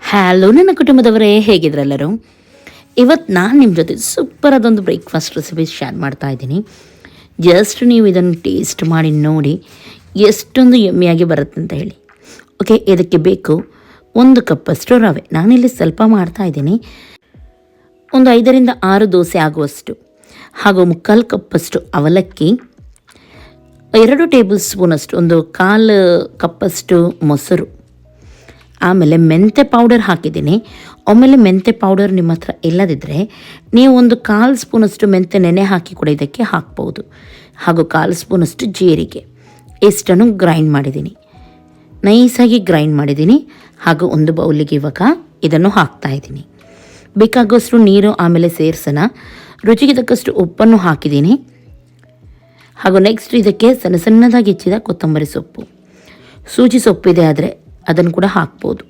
Hello ನನ್ನ ಕುಟುಂಬದವರೇ, ಹೇಗಿದ್ರೆಲ್ಲರೂ? ಇವತ್ತು ನಾನು ನಿಮ್ಮ ಜೊತೆ ಸೂಪರ್ ಅದೊಂದು ಬ್ರೇಕ್ಫಾಸ್ಟ್ ರೆಸಿಪಿ ಶೇರ್ ಮಾಡ್ತಾ ಇದ್ದೀನಿ. ಜಸ್ಟ್ ನೀವು ಇದನ್ನು ಟೇಸ್ಟ್ ಮಾಡಿ ನೋಡಿ ಎಷ್ಟೊಂದು ಯಮ್ಮಿಯಾಗಿ ಬರುತ್ತೆ ಅಂತ ಹೇಳಿ. ಓಕೆ, ಇದಕ್ಕೆ ಬೇಕು 1 ಕಪ್ಪಷ್ಟು ರವೆ. ನಾನಿಲ್ಲಿ ಸ್ವಲ್ಪ ಮಾಡ್ತಾಯಿದ್ದೀನಿ. ಒಂದು 5ರಿಂದ 6 ದೋಸೆ ಆಗುವಷ್ಟು, ಹಾಗೂ 3/4 ಕಪ್ಪಷ್ಟು ಅವಲಕ್ಕಿ, 2 ಟೇಬಲ್ ಸ್ಪೂನಷ್ಟು, 1/4 ಕಪ್ಪಷ್ಟು ಮೊಸರು, ಆಮೇಲೆ ಮೆಂತ್ಯ ಪೌಡರ್ ಹಾಕಿದ್ದೀನಿ. ಆಮೇಲೆ ಮೆಂತ್ಯ ಪೌಡರ್ ನಿಮ್ಮ ಹತ್ರ ಇಲ್ಲದಿದ್ದರೆ ನೀವು 1/4 ಸ್ಪೂನಷ್ಟು ಮೆಂತ್ಯ ನೆನೆ ಹಾಕಿ ಕೂಡ ಇದಕ್ಕೆ ಹಾಕ್ಬೋದು. ಹಾಗೂ 1/4 ಸ್ಪೂನಷ್ಟು ಜೀರಿಗೆ, ಇಷ್ಟನ್ನು ಗ್ರೈಂಡ್ ಮಾಡಿದ್ದೀನಿ, ನೈಸಾಗಿ ಗ್ರೈಂಡ್ ಮಾಡಿದ್ದೀನಿ. ಹಾಗೂ ಒಂದು ಬೌಲಿಗೆ ಇವಾಗ ಇದನ್ನು ಹಾಕ್ತಾಯಿದ್ದೀನಿ. ಬೇಕಾಗುವಷ್ಟು ನೀರು ಆಮೇಲೆ ಸೇರಿಸೋಣ. ರುಚಿಗೆ ತಕ್ಕಷ್ಟು ಉಪ್ಪನ್ನು ಹಾಕಿದ್ದೀನಿ. ಹಾಗೂ ನೆಕ್ಸ್ಟ್ ಇದಕ್ಕೆ ಸಣ್ಣ ಸಣ್ಣದಾಗಿ ಹೆಚ್ಚಿದ ಕೊತ್ತಂಬರಿ ಸೊಪ್ಪು, ಸೂಜಿ ಸೊಪ್ಪಿದೆ ಆದರೆ ಅದನ್ನು ಕೂಡ ಹಾಕ್ಬೋದು.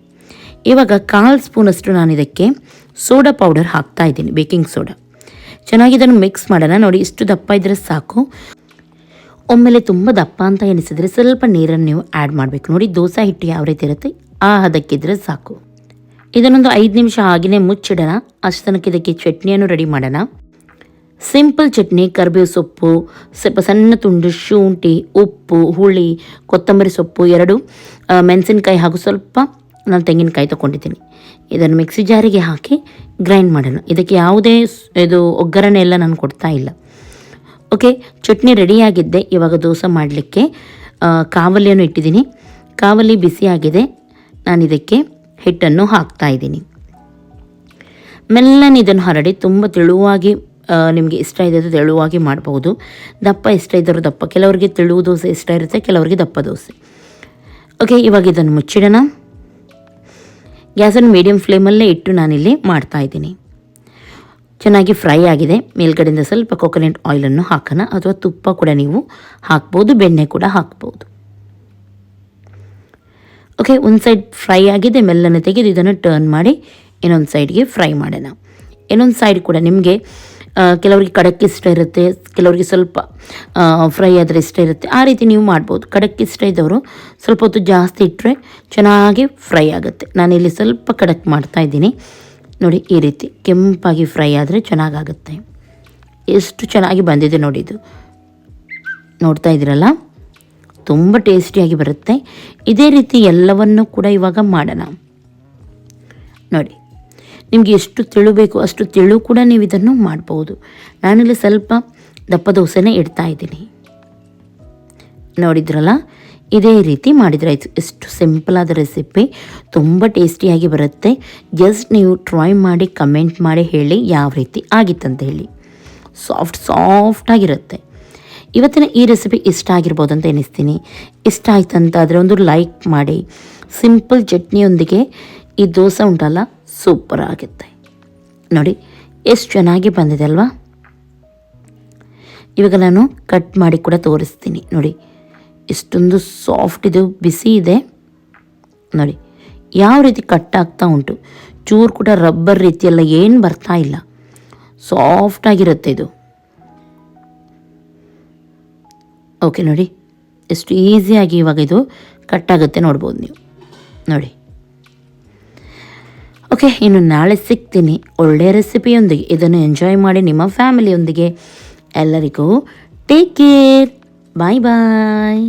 ಇವಾಗ 1/4 ಸ್ಪೂನಷ್ಟು ನಾನು ಇದಕ್ಕೆ ಸೋಡಾ ಪೌಡರ್ ಹಾಕ್ತಾಯಿದ್ದೀನಿ, ಬೇಕಿಂಗ್ ಸೋಡಾ. ಚೆನ್ನಾಗಿ ಇದನ್ನು ಮಿಕ್ಸ್ ಮಾಡೋಣ. ನೋಡಿ, ಇಷ್ಟು ದಪ್ಪ ಇದ್ದರೆ ಸಾಕು. ಒಮ್ಮೆಲೆ ತುಂಬ ದಪ್ಪ ಅಂತ ಎನಿಸಿದರೆ ಸ್ವಲ್ಪ ನೀರನ್ನು ನೀವು ಆ್ಯಡ್ ಮಾಡಬೇಕು. ನೋಡಿ, ದೋಸೆ ಹಿಟ್ಟು ಯಾವ ರೀತಿ ಇರುತ್ತೆ ಆ ಹದಕ್ಕಿದ್ರೆ ಸಾಕು. ಇದನ್ನೊಂದು 5 ನಿಮಿಷ ಹಾಗೆಯೇ ಮುಚ್ಚಿಡೋಣ. ಅಷ್ಟು ತನಕ ಇದಕ್ಕೆ ಚಟ್ನಿಯನ್ನು ರೆಡಿ ಮಾಡೋಣ. ಸಿಂಪಲ್ ಚಟ್ನಿ, ಕರಿಬೇವು ಸೊಪ್ಪು, ಸ್ವಲ್ಪ ಸಣ್ಣ ತುಂಡು ಶುಂಠಿ, ಉಪ್ಪು, ಹುಳಿ, ಕೊತ್ತಂಬರಿ ಸೊಪ್ಪು, 2 ಮೆಣಸಿನ್ಕಾಯಿ ಹಾಗೂ ಸ್ವಲ್ಪ ನಾನು ತೆಂಗಿನಕಾಯಿ ತೊಗೊಂಡಿದ್ದೀನಿ. ಇದನ್ನು ಮಿಕ್ಸಿ ಜಾರಿಗೆ ಹಾಕಿ ಗ್ರೈಂಡ್ ಮಾಡೋಣ. ಇದಕ್ಕೆ ಯಾವುದೇ ಒಗ್ಗರಣೆ ಎಲ್ಲ ನಾನು ಕೊಡ್ತಾ ಇಲ್ಲ. ಓಕೆ, ಚಟ್ನಿ ರೆಡಿಯಾಗಿದ್ದೆ. ಇವಾಗ ದೋಸೆ ಮಾಡಲಿಕ್ಕೆ ಕಾವಲಿಯನ್ನು ಇಟ್ಟಿದ್ದೀನಿ. ಕಾವಲಿ ಬಿಸಿಯಾಗಿದೆ. ನಾನು ಇದಕ್ಕೆ ಹಿಟ್ಟನ್ನು ಹಾಕ್ತಾಯಿದ್ದೀನಿ. ಮೆಲ್ಲನೆ ಇದನ್ನು ಹರಡಿ ತುಂಬ ತೆಳುವಾಗಿ, ನಿಮಗೆ ಇಷ್ಟ ಇದೆ ತೆಳುವಾಗಿ ಮಾಡಬಹುದು. ದಪ್ಪ ಇಷ್ಟ ಇದ್ದರೂ ದಪ್ಪ, ಕೆಲವರಿಗೆ ತೆಳು ದೋಸೆ ಇಷ್ಟ ಇರುತ್ತೆ, ಕೆಲವರಿಗೆ ದಪ್ಪ ದೋಸೆ. ಓಕೆ, ಇವಾಗ ಇದನ್ನು ಮುಚ್ಚಿಡೋಣ. ಗ್ಯಾಸನ್ನು ಮೀಡಿಯಮ್ ಫ್ಲೇಮಲ್ಲೇ ಇಟ್ಟು ನಾನಿಲ್ಲಿ ಮಾಡ್ತಾಯಿದ್ದೀನಿ. ಚೆನ್ನಾಗಿ ಫ್ರೈ ಆಗಿದೆ. ಮೇಲ್ಗಡೆಯಿಂದ ಸ್ವಲ್ಪ ಕೊಕೊನಟ್ ಆಯಿಲನ್ನು ಹಾಕೋಣ, ಅಥವಾ ತುಪ್ಪ ಕೂಡ ನೀವು ಹಾಕ್ಬೋದು, ಬೆಣ್ಣೆ ಕೂಡ ಹಾಕ್ಬೋದು. ಓಕೆ, ಒಂದು ಸೈಡ್ ಫ್ರೈ ಆಗಿದೆ. ಮೆಲ್ಲನೆ ತೆಗೆದು ಇದನ್ನು ಟರ್ನ್ ಮಾಡಿ ಇನ್ನೊಂದು ಸೈಡ್ಗೆ ಫ್ರೈ ಮಾಡೋಣ. ಇನ್ನೊಂದು ಸೈಡ್ ಕೂಡ ನಿಮಗೆ ಕೆಲವರಿಗೆ ಕಡಕ್ ಇಷ್ಟ ಇರುತ್ತೆ, ಕೆಲವರಿಗೆ ಸ್ವಲ್ಪ ಫ್ರೈ ಆದರೆ ಇಷ್ಟ ಇರುತ್ತೆ. ಆ ರೀತಿ ನೀವು ಮಾಡ್ಬೋದು. ಕಡಕ್ ಇಷ್ಟ ಇದ್ದವರು ಸ್ವಲ್ಪ ಹೊತ್ತು ಜಾಸ್ತಿ ಇಟ್ಟರೆ ಚೆನ್ನಾಗಿ ಫ್ರೈ ಆಗುತ್ತೆ. ನಾನಿಲ್ಲಿ ಸ್ವಲ್ಪ ಕಡಕ್ ಮಾಡ್ತಾಯಿದ್ದೀನಿ. ನೋಡಿ, ಈ ರೀತಿ ಕೆಂಪಾಗಿ ಫ್ರೈ ಆದರೆ ಚೆನ್ನಾಗಾಗುತ್ತೆ. ಎಷ್ಟು ಚೆನ್ನಾಗಿ ಬಂದಿದೆ ನೋಡಿ. ಇದು ನೋಡ್ತಾ ಇದ್ದೀರಲ್ಲ, ತುಂಬ ಟೇಸ್ಟಿಯಾಗಿ ಬರುತ್ತೆ. ಇದೇ ರೀತಿ ಎಲ್ಲವನ್ನು ಕೂಡ ಇವಾಗ ಮಾಡೋಣ. ನೋಡಿ, ನಿಮಗೆ ಎಷ್ಟು ತೆಳು ಬೇಕು ಅಷ್ಟು ತೆಳು ಕೂಡ ನೀವು ಇದನ್ನು ಮಾಡ್ಬೋದು. ನಾನಿಲ್ಲಿ ಸ್ವಲ್ಪ ದಪ್ಪ ದೋಸೆನೇ ಇಡ್ತಾಯಿದ್ದೀನಿ. ನೋಡಿದ್ರಲ್ಲ, ಇದೇ ರೀತಿ ಮಾಡಿದರೆ ಆಯಿತು. ಎಷ್ಟು ಸಿಂಪಲಾದ ರೆಸಿಪಿ, ತುಂಬ ಟೇಸ್ಟಿಯಾಗಿ ಬರುತ್ತೆ. ಜಸ್ಟ್ ನೀವು ಟ್ರೈ ಮಾಡಿ ಕಮೆಂಟ್ ಮಾಡಿ ಹೇಳಿ ಯಾವ ರೀತಿ ಆಗಿತ್ತಂತ ಹೇಳಿ. ಸಾಫ್ಟಾಗಿರುತ್ತೆ. ಇವತ್ತಿನ ಈ ರೆಸಿಪಿ ಇಷ್ಟ ಆಗಿರ್ಬೋದು ಅಂತ ಎನಿಸ್ತೀನಿ. ಇಷ್ಟ ಆಯ್ತಂತಾದರೆ ಒಂದು ಲೈಕ್ ಮಾಡಿ. ಸಿಂಪಲ್ ಚಟ್ನಿಯೊಂದಿಗೆ ಈ ದೋಸೆ ಉಂಟಲ್ಲ, ಸೂಪರ್ ಆಗುತ್ತೆ. ನೋಡಿ, ಎಷ್ಟು ಚೆನ್ನಾಗಿ ಬಂದಿದೆ ಅಲ್ವಾ? ಇವಾಗ ನಾನು ಕಟ್ ಮಾಡಿ ಕೂಡ ತೋರಿಸ್ತೀನಿ. ನೋಡಿ, ಎಷ್ಟೊಂದು ಸಾಫ್ಟ್ ಇದು, ಬಿಸಿ ಇದೆ. ನೋಡಿ ಯಾವ ರೀತಿ ಕಟ್ ಆಗ್ತಾ ಉಂಟು. ಚೂರು ಕೂಡ ರಬ್ಬರ್ ರೀತಿಯೆಲ್ಲ ಏನು ಬರ್ತಾ ಇಲ್ಲ, ಸಾಫ್ಟಾಗಿರುತ್ತೆ ಇದು. ಓಕೆ, ನೋಡಿ ಎಷ್ಟು ಈಸಿಯಾಗಿ ಇವಾಗ ಇದು ಕಟ್ ಆಗುತ್ತೆ, ನೋಡ್ಬೋದು ನೀವು. ನೋಡಿ, ಓಕೆ, ಇನ್ನು ನಾಳೆ ಸಿಗ್ತೀನಿ ಒಳ್ಳೆಯ ರೆಸಿಪಿಯೊಂದಿಗೆ. ಇದನ್ನು ಎಂಜಾಯ್ ಮಾಡಿ ನಿಮ್ಮ ಫ್ಯಾಮಿಲಿಯೊಂದಿಗೆ. ಎಲ್ಲರಿಗೂ ಟೇಕ್ ಕೇರ್. ಬಾಯ್ ಬಾಯ್.